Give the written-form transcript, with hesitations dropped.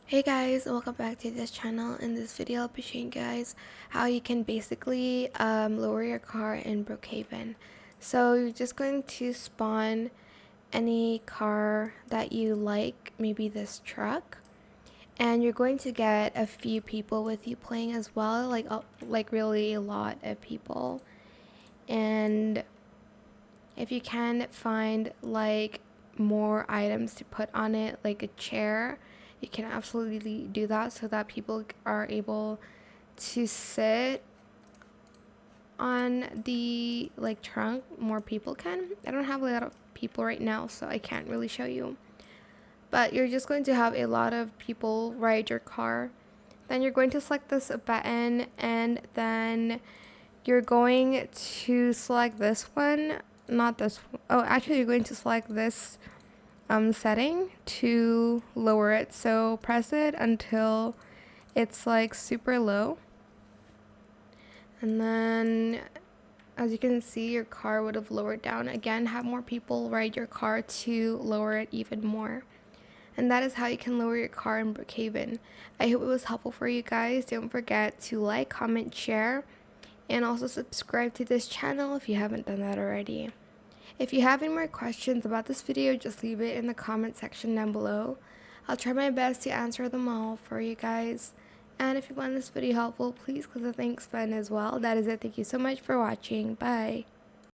Hey guys, welcome back to this channel. In this video I'll be showing you guys how you can basically lower your car in Brookhaven. So you're just going to spawn any car that you like, maybe this truck, and you're going to get a few people with you playing as well, like really a lot of people. And if you can find like more items to put on it, like a chair, you can absolutely do that so that people are able to sit on the like trunk. More people can. I don't have a lot of people right now, so I can't really show you, but you're just going to have a lot of people ride your car. Then you're going to select this button, and then you're going to select this one, not this one. Oh, actually you're going to select this setting to lower it. So press it until it's like super low, and then as you can see, your car would have lowered down. Again, have more people ride your car to lower it even more. And that is how you can lower your car in Brookhaven. I hope it was helpful for you guys. Don't forget to like, comment, share, and also subscribe to this channel if you haven't done that already. If you have any more questions about this video, just leave it in the comment section down below. I'll try my best to answer them all for you guys. And if you find this video helpful, please click the thanks button as well. That is it. Thank you so much for watching. Bye.